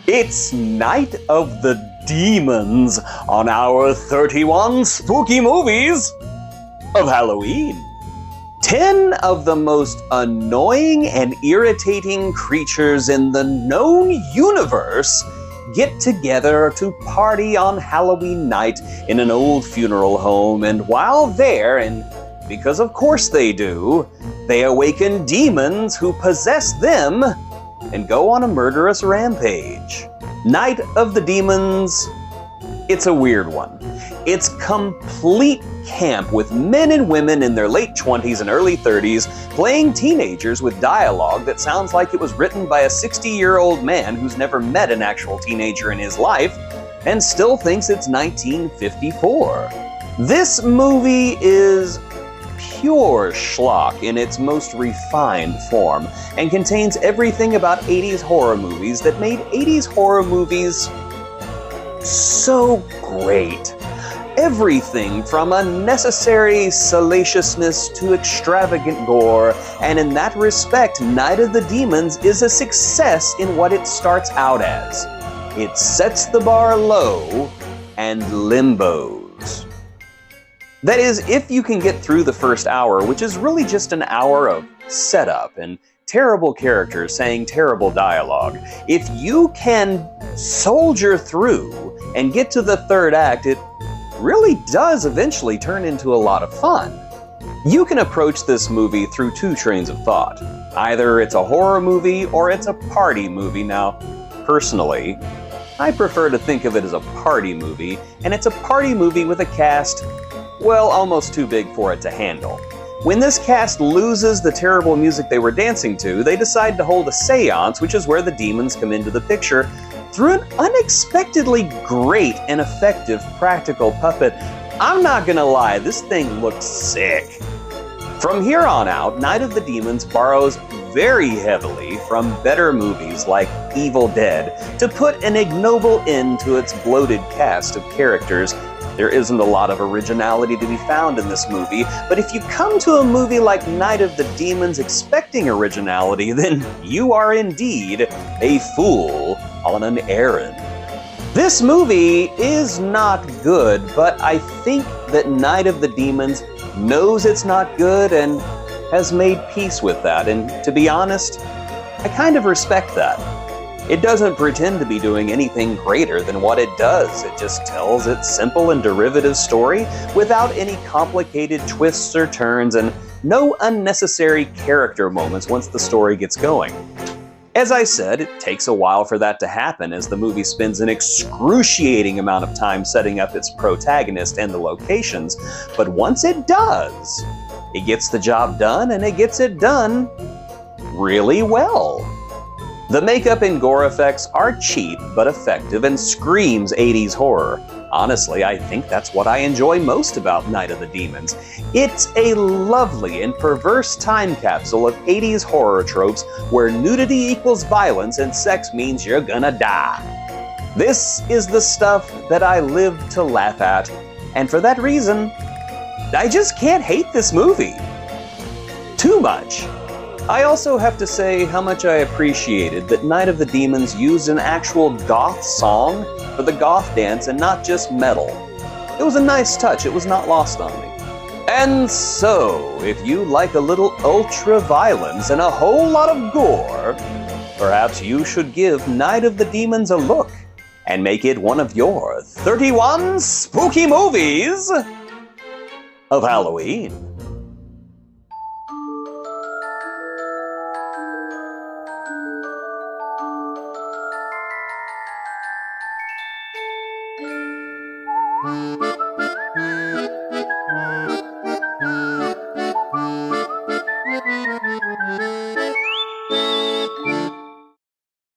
It's Night of the Demons on our 31 spooky movies of Halloween. 10 of the most annoying and irritating creatures in the known universe get together to party on Halloween night in an old funeral home, and while there, and because of course they do, they awaken demons who possess them and go on a murderous rampage. Night of the Demons, it's a weird one. It's complete camp with men and women in their late 20s and early 30s playing teenagers with dialogue that sounds like it was written by a 60-year-old man who's never met an actual teenager in his life and still thinks it's 1954. This movie is pure schlock in its most refined form and contains everything about 80s horror movies that made 80s horror movies so great. Everything from unnecessary salaciousness to extravagant gore, and in that respect, Night of the Demons is a success in what it starts out as. It sets the bar low and limbos. That is, if you can get through the first hour, which is really just an hour of setup and terrible characters saying terrible dialogue. If you can soldier through and get to the third act, it really does eventually turn into a lot of fun. You can approach this movie through two trains of thought. Either it's a horror movie or it's a party movie. Now, personally, I prefer to think of it as a party movie, and it's a party movie with a cast, well, almost too big for it to handle. When this cast loses the terrible music they were dancing to, they decide to hold a seance, which is where the demons come into the picture, through an unexpectedly great and effective practical puppet. I'm not gonna lie, this thing looked sick. From here on out, Night of the Demons borrows very heavily from better movies like Evil Dead to put an ignoble end to its bloated cast of characters. There isn't a lot of originality to be found in this movie, but if you come to a movie like Night of the Demons expecting originality, then you are indeed a fool on an errand. This movie is not good, but I think that Night of the Demons knows it's not good and has made peace with that, and to be honest, I kind of respect that. It doesn't pretend to be doing anything greater than what it does. It just tells its simple and derivative story without any complicated twists or turns and no unnecessary character moments once the story gets going. As I said, it takes a while for that to happen as the movie spends an excruciating amount of time setting up its protagonist and the locations, but once it does, it gets the job done, and it gets it done really well. The makeup and gore effects are cheap but effective and screams 80s horror. Honestly, I think that's what I enjoy most about Night of the Demons. It's a lovely and perverse time capsule of 80s horror tropes where nudity equals violence and sex means you're gonna die. This is the stuff that I live to laugh at, and for that reason, I just can't hate this movie too much. I also have to say how much I appreciated that Night of the Demons used an actual goth song for the goth dance and not just metal. It was a nice touch, it was not lost on me. And so, if you like a little ultra-violence and a whole lot of gore, perhaps you should give Night of the Demons a look and make it one of your 31 spooky movies of Halloween.